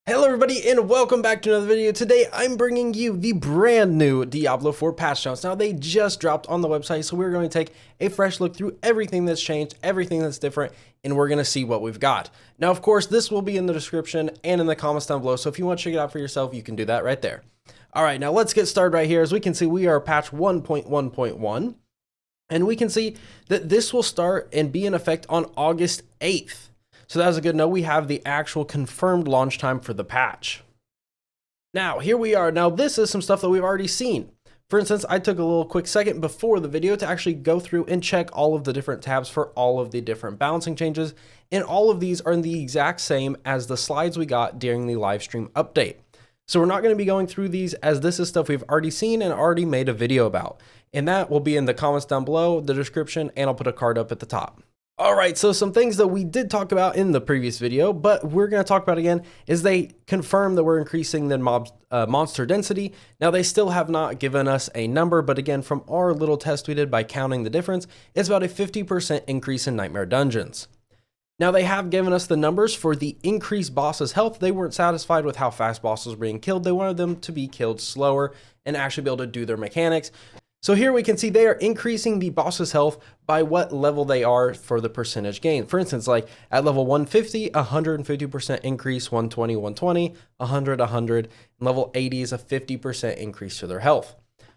Hello everybody and welcome back to another video. Today I'm bringing you the brand new Diablo 4 patch notes. Now they just dropped on the website, so we're going to take a fresh look through everything that's changed, everything that's different, and we're going to see what we've got. Now of course this will be in the description and in the comments down below, so if you want to check it out for yourself you can do that right there. Alright, now let's get started right here. As we can see, we are patch 1.1.1 and we can see that this will start and be in effect on August 8th. So that's a good note. We have the actual confirmed launch time for the patch. Now, here we are. Now, this is some stuff that we've already seen. For instance, I took a little quick second before the video to actually go through and check all of the different tabs for all of the different balancing changes. And all of these are the exact same as the slides we got during the live stream update. So we're not going to be going through these, as this is stuff we've already seen and already made a video about. And that will be in the comments down below, the description, and I'll put a card up at the top. All right, so some things that we did talk about in the previous video, but we're going to talk about again, is they confirm that we're increasing the monster density. Now, they still have not given us a number, but again, from our little test we did by counting the difference, it's about a 50% increase in Nightmare Dungeons. Now, they have given us the numbers for the increased boss's health. They weren't satisfied with how fast bosses were being killed. They wanted them to be killed slower and actually be able to do their mechanics. So here we can see they are increasing the boss's health by what level they are for the percentage gain. For instance, like at level 150, 150% increase, 120, 120, 100, 100, and level 80 is a 50% increase to their health.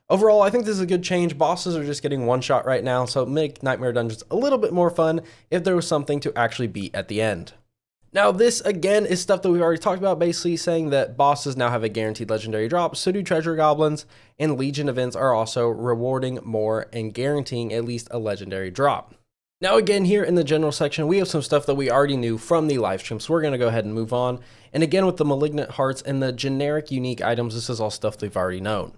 Overall, I think this is a good change. Bosses are just getting one shot right now, so make Nightmare Dungeons a little bit more fun if there was something to actually beat at the end. Now, this again is stuff that we've already talked about, basically saying that bosses now have a guaranteed legendary drop, so do treasure goblins, and Legion events are also rewarding more and guaranteeing at least a legendary drop. Now, again, here in the general section, we have some stuff that we already knew from the live stream, so we're going to go ahead and move on. And again, with the Malignant hearts and the generic unique items, this is all stuff we've already known.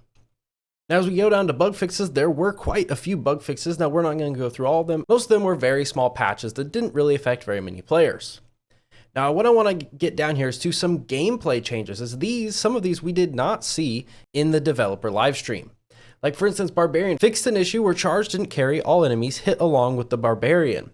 Now, as we go down to bug fixes, there were quite a few bug fixes. Now, we're not going to go through all of them. Most of them were very small patches that didn't really affect very many players. Now, what I want to get down here is to some gameplay changes, as some of these we did not see in the developer livestream. Like, for instance, Barbarian fixed an issue where charge didn't carry all enemies hit along with the Barbarian.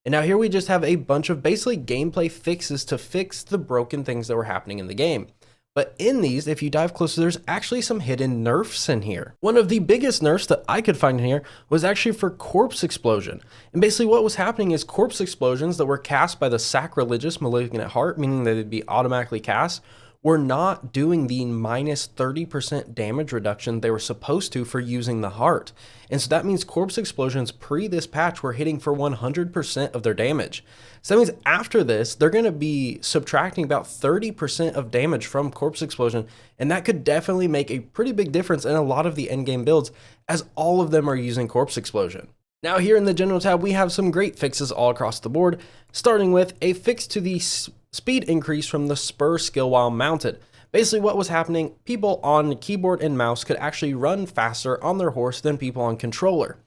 And now here we just have a bunch of basically gameplay fixes to fix the broken things that were happening in the game. But in these, if you dive closer, there's actually some hidden nerfs in here. One of the biggest nerfs that I could find in here was actually for Corpse Explosion. And basically what was happening is Corpse Explosions that were cast by the sacrilegious Malignant Heart, meaning that they'd be automatically cast, were not doing the minus 30% damage reduction they were supposed to for using the heart. And so that means Corpse Explosions pre this patch were hitting for 100% of their damage. So that means after this, they're going to be subtracting about 30% of damage from Corpse Explosion, and that could definitely make a pretty big difference in a lot of the endgame builds, as all of them are using Corpse Explosion. Now here in the general tab, we have some great fixes all across the board, starting with a fix to the speed increase from the spur skill while mounted. Basically what was happening, people on keyboard and mouse could actually run faster on their horse than people on controller.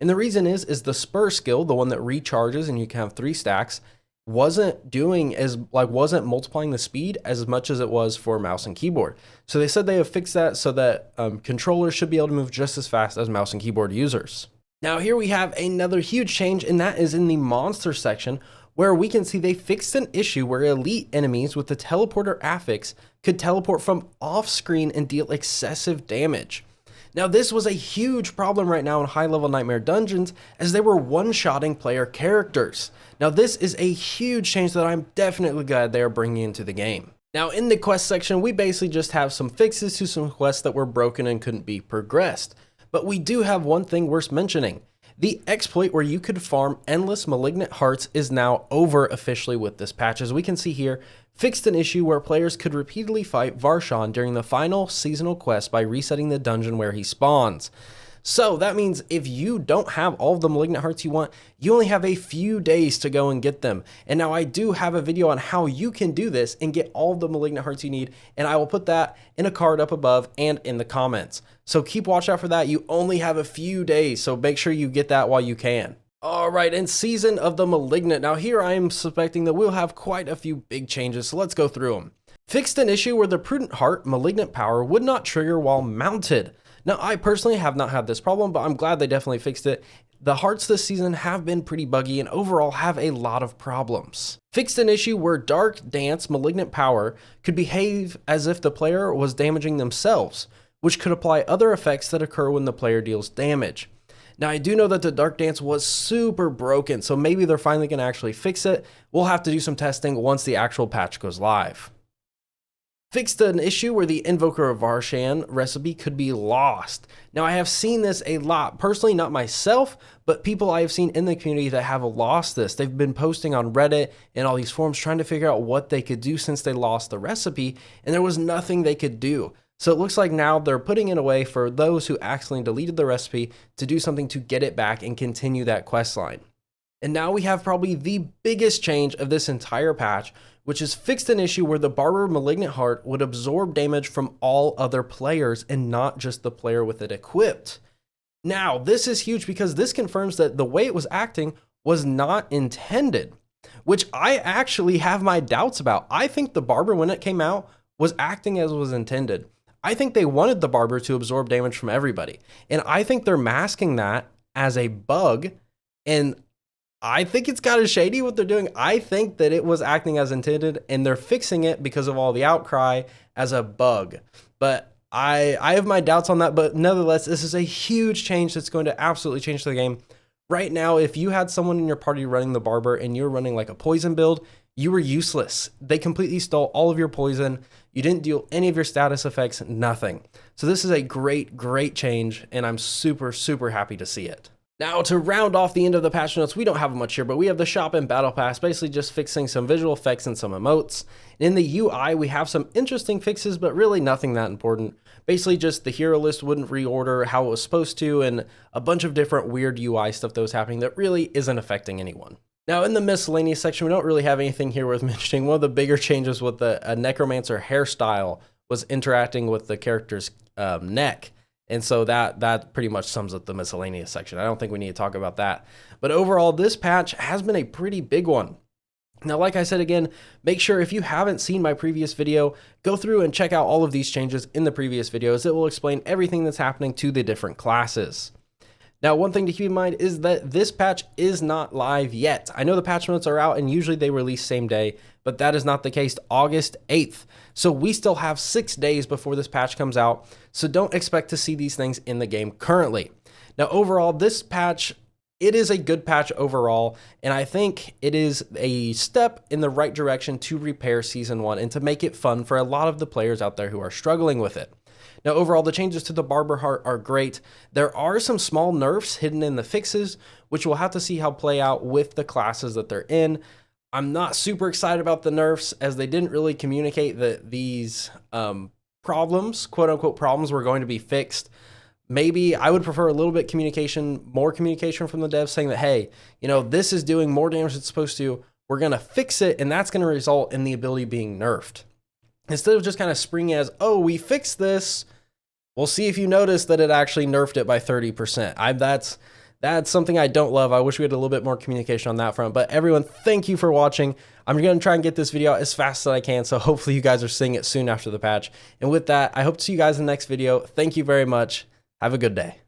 And the reason is the spur skill, the one that recharges and you can have 3 stacks, wasn't multiplying the speed as much as it was for mouse and keyboard. So they said they have fixed that so that controllers should be able to move just as fast as mouse and keyboard users. Now here we have another huge change, and that is in the monster section, where we can see they fixed an issue where elite enemies with the teleporter affix could teleport from off screen and deal excessive damage. Now this was a huge problem right now in high level Nightmare Dungeons, as they were one-shotting player characters. Now this is a huge change that I'm definitely glad they're bringing into the game. Now in the quest section, we basically just have some fixes to some quests that were broken and couldn't be progressed. But we do have one thing worth mentioning. The exploit where you could farm endless Malignant hearts is now over officially with this patch. As we can see here, fixed an issue where players could repeatedly fight Varshan during the final seasonal quest by resetting the dungeon where he spawns. So that means if you don't have all of the Malignant hearts you want, you only have a few days to go and get them. And now I do have a video on how you can do this and get all of the Malignant hearts you need, and I will put that in a card up above and in the comments. So keep watch out for that. You only have a few days, so make sure you get that while you can. All right, and Season of the Malignant. Now here I am suspecting that we'll have quite a few big changes, so let's go through them. Fixed an issue where the Prudent Heart Malignant power would not trigger while mounted. Now, I personally have not had this problem, but I'm glad they definitely fixed it. the hearts this season have been pretty buggy and overall have a lot of problems. Fixed an issue where Dark Dance Malignant Power could behave as if the player was damaging themselves, which could apply other effects that occur when the player deals damage. Now, I do know that the Dark Dance was super broken, so maybe they're finally going to actually fix it. We'll have to do some testing once the actual patch goes live. Fixed an issue where the Invoker of Varshan recipe could be lost. Now, I have seen this a lot. Personally, not myself, but people I have seen in the community that have lost this. They've been posting on Reddit and all these forums trying to figure out what they could do since they lost the recipe, and there was nothing they could do. So it looks like now they're putting it away for those who accidentally deleted the recipe to do something to get it back and continue that quest line. And now we have probably the biggest change of this entire patch, which is fixed an issue where the Barber Malignant Heart would absorb damage from all other players and not just the player with it equipped. Now, this is huge because this confirms that the way it was acting was not intended, which I actually have my doubts about. I think the Barber, when it came out, was acting as was intended. I think they wanted the Barber to absorb damage from everybody. And I think they're masking that as a bug. And I think it's kind of shady what they're doing. I think that it was acting as intended and they're fixing it because of all the outcry as a bug. But I have my doubts on that. But nevertheless, this is a huge change that's going to absolutely change the game. Right now, if you had someone in your party running the Barber and you're running like a poison build, you were useless. They completely stole all of your poison. You didn't deal any of your status effects, nothing. So this is a great, great change, and I'm super, super happy to see it. Now, to round off the end of the patch notes, we don't have much here, but we have the shop and battle pass, basically just fixing some visual effects and some emotes. In the UI, we have some interesting fixes, but really nothing that important. Basically just the hero list wouldn't reorder how it was supposed to, and a bunch of different weird UI stuff that was happening that really isn't affecting anyone. Now, in the miscellaneous section, we don't really have anything here worth mentioning. One of the bigger changes with the Necromancer hairstyle was interacting with the character's neck. And so that pretty much sums up the miscellaneous section. I don't think we need to talk about that. But overall, this patch has been a pretty big one. Now, like I said again, make sure if you haven't seen my previous video, go through and check out all of these changes in the previous videos. It will explain everything that's happening to the different classes. Now, one thing to keep in mind is that this patch is not live yet. I know the patch notes are out and usually they release same day, but that is not the case. August 8th. So we still have 6 days before this patch comes out. So don't expect to see these things in the game currently. Now, overall, this patch, it is a good patch overall, and I think it is a step in the right direction to repair Season 1 and to make it fun for a lot of the players out there who are struggling with it. Now, overall, the changes to the Barber Heart are great. There are some small nerfs hidden in the fixes, which we'll have to see how play out with the classes that they're in. I'm not super excited about the nerfs as they didn't really communicate that these problems, quote unquote problems, were going to be fixed. Maybe I would prefer a little bit more communication from the devs saying that, hey, you know, this is doing more damage than it's supposed to. We're going to fix it, and that's going to result in the ability being nerfed. Instead of just kind of springing as, oh, we fixed this, we'll see if you notice that it actually nerfed it by 30%. That's something I don't love. I wish we had a little bit more communication on that front. But everyone, thank you for watching. I'm going to try and get this video out as fast as I can, so hopefully you guys are seeing it soon after the patch. And with that, I hope to see you guys in the next video. Thank you very much. Have a good day.